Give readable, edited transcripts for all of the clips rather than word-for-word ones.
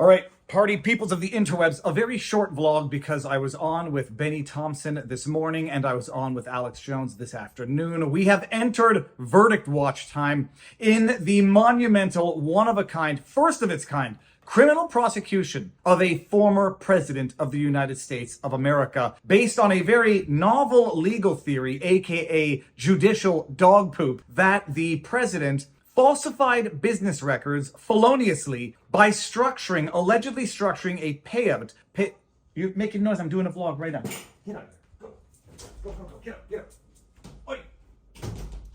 All right, party peoples of the interwebs, a very short vlog because I was on with Benny Thompson this morning and I was on with Alex Jones this afternoon. We have entered verdict watch time in the monumental, one-of-a-kind, first of its kind, criminal prosecution of a former president of the United States of America based on a very novel legal theory, aka judicial dog poop, that the president falsified business records feloniously by allegedly structuring a payout. You're making noise. I'm doing a vlog right now. Get out. Go. Get up. Oi.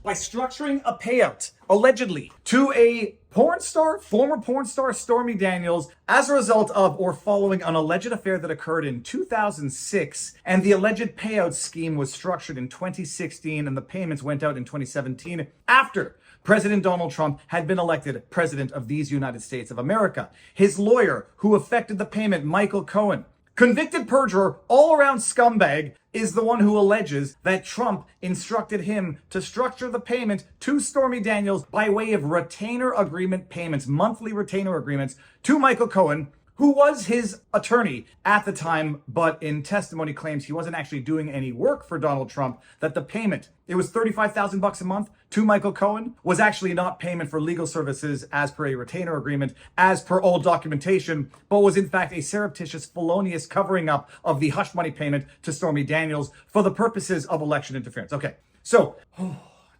By structuring a payout, allegedly, to a former porn star, Stormy Daniels, as a result of or following an alleged affair that occurred in 2006, and the alleged payout scheme was structured in 2016, and the payments went out in 2017 after President Donald Trump had been elected president of these United States of America. His lawyer, who effected the payment, Michael Cohen, convicted perjurer, all-around scumbag, is the one who alleges that Trump instructed him to structure the payment to Stormy Daniels by way of retainer agreement payments, monthly retainer agreements, to Michael Cohen, who was his attorney at the time, but in testimony claims he wasn't actually doing any work for Donald Trump, that the payment, it was $35,000 a month to Michael Cohen, was actually not payment for legal services as per a retainer agreement, as per all documentation, but was in fact a surreptitious, felonious covering up of the hush money payment to Stormy Daniels for the purposes of election interference. Okay, so,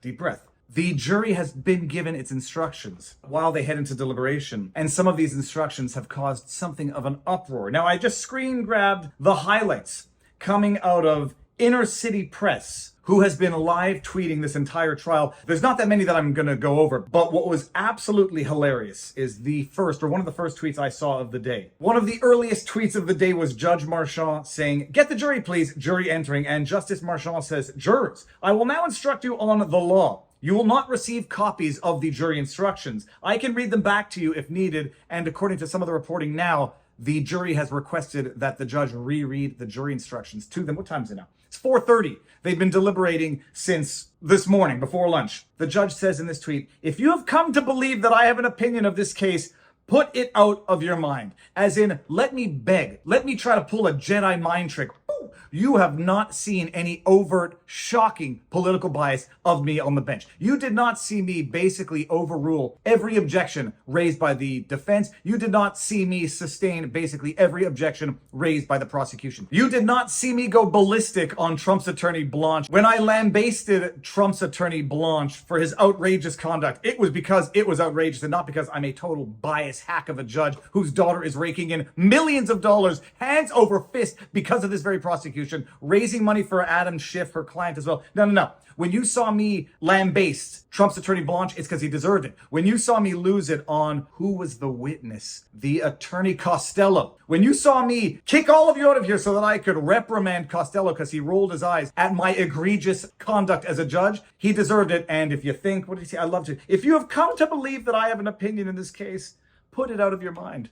deep breath. The jury has been given its instructions while they head into deliberation, and some of these instructions have caused something of an uproar. Now, I just screen grabbed the highlights coming out of Inner City Press, who has been live tweeting this entire trial. There's not that many that I'm gonna go over, but what was absolutely hilarious is one of the first tweets I saw of the day. One of the earliest tweets of the day was Judge Marchand saying, "Get the jury, please," jury entering, and Justice Marchand says, "Jurors, I will now instruct you on the law. You will not receive copies of the jury instructions. I can read them back to you if needed, and according to some of the reporting now, the jury has requested that the judge reread the jury instructions to them." What time is it now? It's 4:30. They've been deliberating since this morning, before lunch. The judge says in this tweet, "If you have come to believe that I have an opinion of this case, put it out of your mind." As in, let me beg. Let me try to pull a Jedi mind trick. You have not seen any overt, shocking political bias of me on the bench. You did not see me basically overrule every objection raised by the defense. You did not see me sustain basically every objection raised by the prosecution. You did not see me go ballistic on Trump's attorney Blanche. When I lambasted Trump's attorney Blanche for his outrageous conduct, it was because it was outrageous and not because I'm a total bias hack of a judge whose daughter is raking in millions of dollars, hands over fist, because of this very prosecution, raising money for Adam Schiff, her client as well. No. When you saw me lambaste Trump's attorney Blanche, it's because he deserved it. When you saw me lose it on who was the witness, the attorney Costello. When you saw me kick all of you out of here so that I could reprimand Costello because he rolled his eyes at my egregious conduct as a judge, he deserved it. And if you think, what did he say? I loved it. If you have come to believe that I have an opinion in this case, put it out of your mind.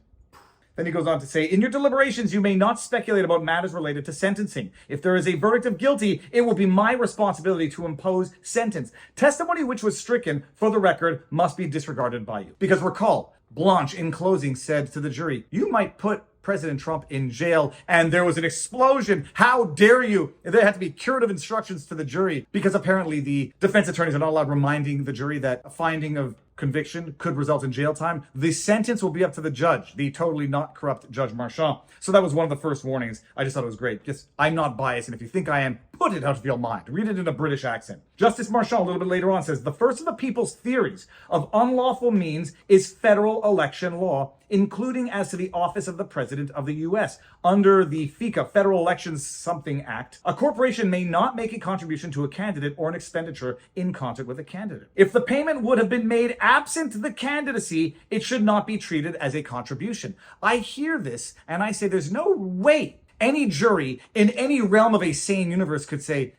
Then he goes on to say, "In your deliberations, you may not speculate about matters related to sentencing. If there is a verdict of guilty, it will be my responsibility to impose sentence. Testimony which was stricken, for the record, must be disregarded by you." Because recall, Blanche, in closing, said to the jury, "You might put President Trump in jail," and there was an explosion. How dare you? There had to be curative instructions to the jury because apparently the defense attorneys are not allowed reminding the jury that a finding of conviction could result in jail time. The sentence will be up to the judge, the totally not corrupt Judge Marchand. So that was one of the first warnings. I just thought it was great. Just, I'm not biased, and if you think I am, put it out of your mind. Read it in a British accent. Justice Marchand, a little bit later on, says, "The first of the people's theories of unlawful means is federal election law, including as to the office of the President of the U.S. Under the FECA, Federal Elections Something Act, a corporation may not make a contribution to a candidate or an expenditure in concert with a candidate. If the payment would have been made absent the candidacy, it should not be treated as a contribution." I hear this and I say there's no way any jury in any realm of a sane universe could say,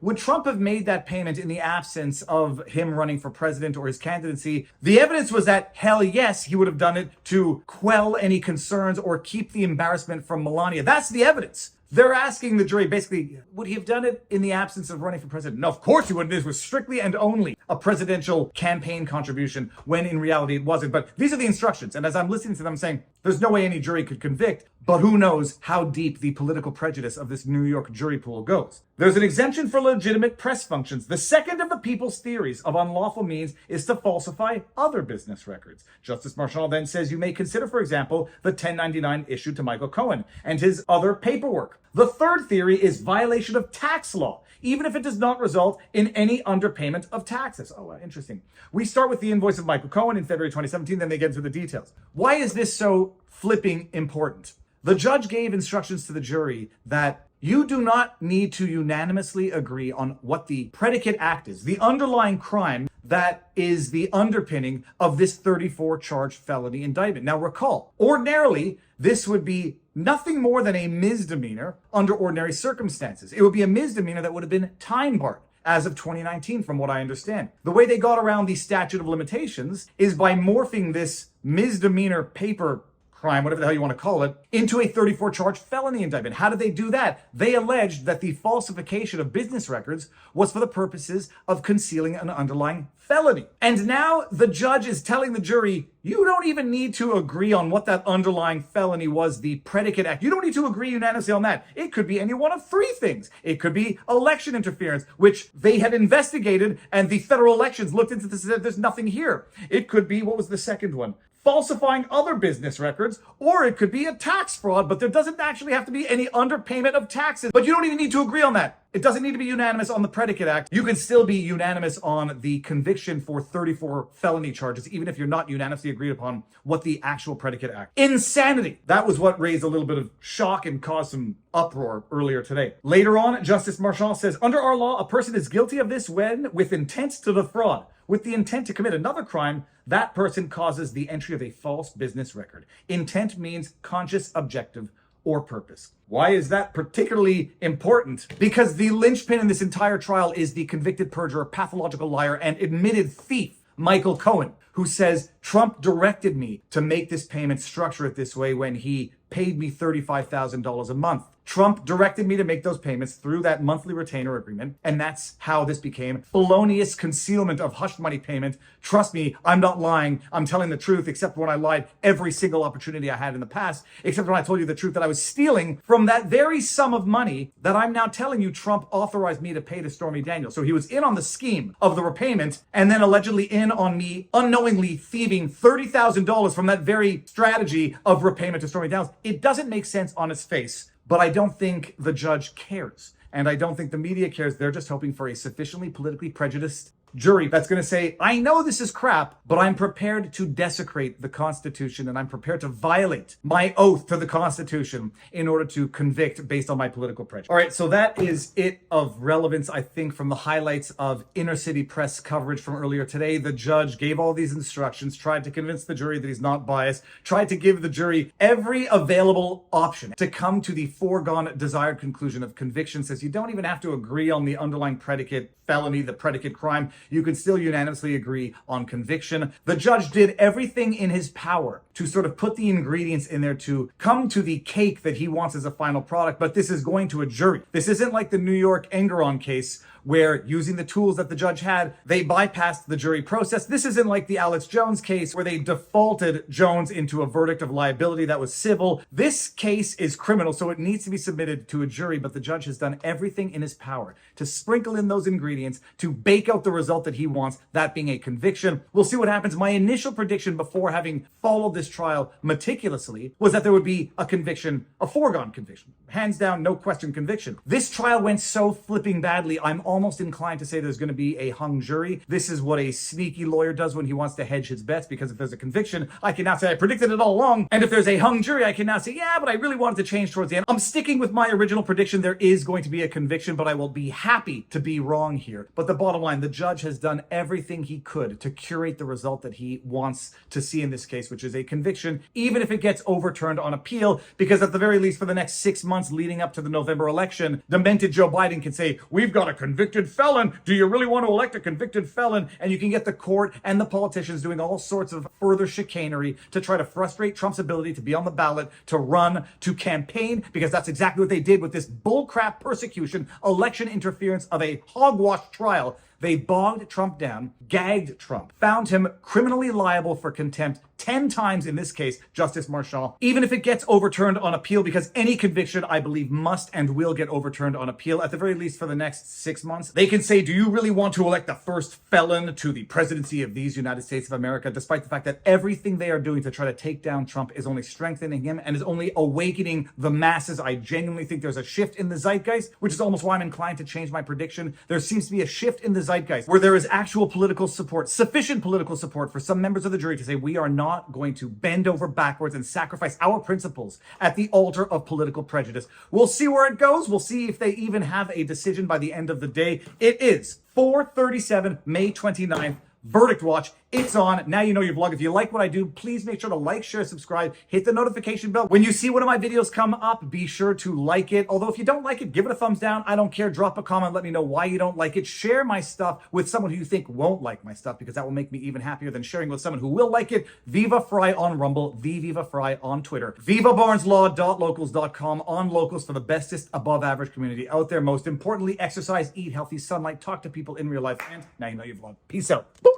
would Trump have made that payment in the absence of him running for president or his candidacy? The evidence was that, hell yes, he would have done it to quell any concerns or keep the embarrassment from Melania. That's the evidence. They're asking the jury, basically, would he have done it in the absence of running for president? No, of course he wouldn't. This was strictly and only a presidential campaign contribution, when in reality it wasn't. But these are the instructions. And as I'm listening to them saying, There's no way any jury could convict, but who knows how deep the political prejudice of this New York jury pool goes. There's an exemption for legitimate press functions. The second of the people's theories of unlawful means is to falsify other business records. Justice Marshall then says you may consider, for example, the 1099 issued to Michael Cohen and his other paperwork. The third theory is violation of tax law, even if it does not result in any underpayment of taxes. Oh, interesting. We start with the invoice of Michael Cohen in February 2017, then they get into the details. Why is this so flipping important? The judge gave instructions to the jury that you do not need to unanimously agree on what the predicate act is, the underlying crime that is the underpinning of this 34-charge felony indictment. Now recall, ordinarily, this would be nothing more than a misdemeanor under ordinary circumstances. It would be a misdemeanor that would have been time-barred as of 2019, from what I understand. The way they got around the statute of limitations is by morphing this misdemeanor paper crime, whatever the hell you want to call it, into a 34-charge felony indictment. How did they do that? They alleged that the falsification of business records was for the purposes of concealing an underlying felony. And now the judge is telling the jury, you don't even need to agree on what that underlying felony was, the predicate act. You don't need to agree unanimously on that. It could be any one of three things. It could be election interference, which they had investigated, and the federal elections looked into this and said there's nothing here. It could be, what was the second one? Falsifying other business records, or it could be a tax fraud, but there doesn't actually have to be any underpayment of taxes. But you don't even need to agree on that. It doesn't need to be unanimous on the predicate act. You can still be unanimous on the conviction for 34 felony charges, even if you're not unanimously agreed upon what the actual predicate act. Insanity! That was what raised a little bit of shock and caused some uproar earlier today. Later on, Justice Marshall says, under our law, a person is guilty of this when, with intent to defraud, with the intent to commit another crime, that person causes the entry of a false business record. Intent means conscious, objective, or purpose. Why is that particularly important? Because the linchpin in this entire trial is the convicted perjurer, pathological liar, and admitted thief, Michael Cohen, who says Trump directed me to make this payment, structure it this way when he paid me $35,000 a month. Trump directed me to make those payments through that monthly retainer agreement, and that's how this became felonious concealment of hush money payment. Trust me, I'm not lying. I'm telling the truth, except when I lied every single opportunity I had in the past, except when I told you the truth that I was stealing from that very sum of money that I'm now telling you Trump authorized me to pay to Stormy Daniels. So he was in on the scheme of the repayment, and then allegedly in on me unknowingly thieving $30,000 from that very strategy of repayment to Stormy Daniels. It doesn't make sense on its face. But I don't think the judge cares. And I don't think the media cares. They're just hoping for a sufficiently politically prejudiced jury that's going to say, I know this is crap, but I'm prepared to desecrate the Constitution and I'm prepared to violate my oath to the Constitution in order to convict based on my political prejudice. All right, so that is it of relevance, I think, from the highlights of inner city press coverage from earlier today. The judge gave all these instructions, tried to convince the jury that he's not biased, tried to give the jury every available option to come to the foregone desired conclusion of conviction. Says you don't even have to agree on the underlying predicate felony, the predicate crime. You can still unanimously agree on conviction. The judge did everything in his power to sort of put the ingredients in there to come to the cake that he wants as a final product, but this is going to a jury. This isn't like the New York Engeron case where using the tools that the judge had, they bypassed the jury process. This isn't like the Alex Jones case where they defaulted Jones into a verdict of liability that was civil. This case is criminal, so it needs to be submitted to a jury, but the judge has done everything in his power to sprinkle in those ingredients to bake out the result that he wants, that being a conviction. We'll see what happens. My initial prediction before having followed this trial meticulously was that there would be a conviction, a foregone conviction. Hands down, no question conviction. This trial went so flipping badly, I'm almost inclined to say there's going to be a hung jury. This is what a sneaky lawyer does when he wants to hedge his bets, because if there's a conviction, I can now say I predicted it all along. And if there's a hung jury, I can now say, yeah, but I really wanted to change towards the end. I'm sticking with my original prediction. There is going to be a conviction, but I will be happy to be wrong here. But the bottom line, the judge has done everything he could to curate the result that he wants to see in this case, which is a conviction, even if it gets overturned on appeal, because at the very least for the next 6 months leading up to the November election, demented Joe Biden can say, we've got a convicted felon. Do you really want to elect a convicted felon? And you can get the court and the politicians doing all sorts of further chicanery to try to frustrate Trump's ability to be on the ballot, to run, to campaign, because that's exactly what they did with this bullcrap persecution, election interference of a hogwash trial. They bogged Trump down, gagged Trump, found him criminally liable for contempt, 10 times in this case, Justice Marchand, even if it gets overturned on appeal, because any conviction, I believe, must and will get overturned on appeal, at the very least for the next 6 months. They can say, do you really want to elect the first felon to the presidency of these United States of America, despite the fact that everything they are doing to try to take down Trump is only strengthening him and is only awakening the masses. I genuinely think there's a shift in the zeitgeist, which is almost why I'm inclined to change my prediction. There seems to be a shift in the zeitgeist where there is actual political support, sufficient political support for some members of the jury to say we are not going to bend over backwards and sacrifice our principles at the altar of political prejudice. We'll see where it goes. We'll see if they even have a decision by the end of the day. It is 4:37, May 29th. Verdict Watch. It's on. Now you know your vlog. If you like what I do, please make sure to like, share, subscribe, hit the notification bell. When you see one of my videos come up, be sure to like it. Although if you don't like it, give it a thumbs down. I don't care. Drop a comment. Let me know why you don't like it. Share my stuff with someone who you think won't like my stuff, because that will make me even happier than sharing with someone who will like it. Viva Frei on Rumble, Viva Frei on Twitter, vivabarneslaw.locals.com on Locals for the bestest above average community out there. Most importantly, exercise, eat healthy, sunlight, talk to people in real life, and now you know your vlog. Peace out. Booyah!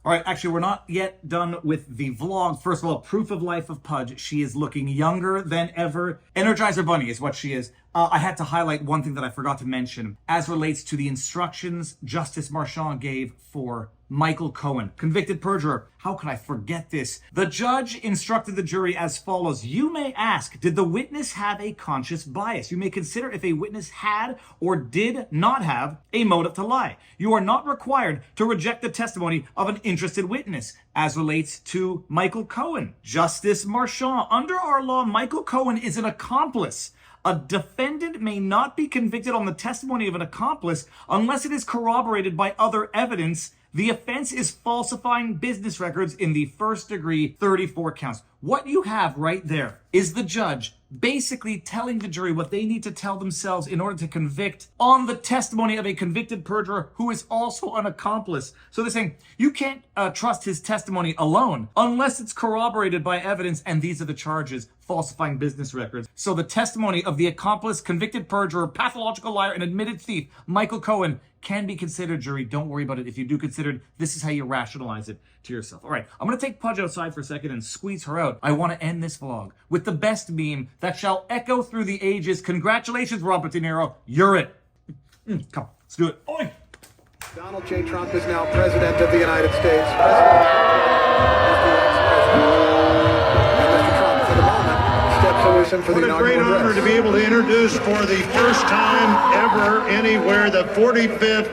All right, actually, we're not yet done with the vlog. First of all, proof of life of Pudge. She is looking younger than ever. Energizer Bunny is what she is. I had to highlight one thing that I forgot to mention as relates to the instructions Justice Marchand gave for Michael Cohen, convicted perjurer. How could I forget this? The judge instructed the jury as follows. You may ask, did the witness have a conscious bias? You may consider if a witness had or did not have a motive to lie. You are not required to reject the testimony of an interested witness as relates to Michael Cohen. Justice Marchand, under our law, Michael Cohen is an accomplice. A defendant may not be convicted on the testimony of an accomplice unless it is corroborated by other evidence. The offense is falsifying business records in the first degree, 34 counts. What you have right there is the judge basically telling the jury what they need to tell themselves in order to convict on the testimony of a convicted perjurer who is also an accomplice. So they're saying you can't trust his testimony alone unless it's corroborated by evidence, and these are the charges: falsifying business records. So the testimony of the accomplice, convicted perjurer, pathological liar, and admitted thief, Michael Cohen, can be considered, jury. Don't worry about it. If you do consider it, this is how you rationalize it to yourself. All right, I'm going to take Pudge outside for a second and squeeze her out. I want to end this vlog with the best meme that shall echo through the ages. Congratulations, Robert De Niro. You're it. Come, let's do it. Oi! Donald J. Trump is now President of the United States. President is the ex-president. And Mr. Trump, for the moment, steps to listen for the inaugural address. What a great honor to be able to introduce for the first time ever anywhere the 45th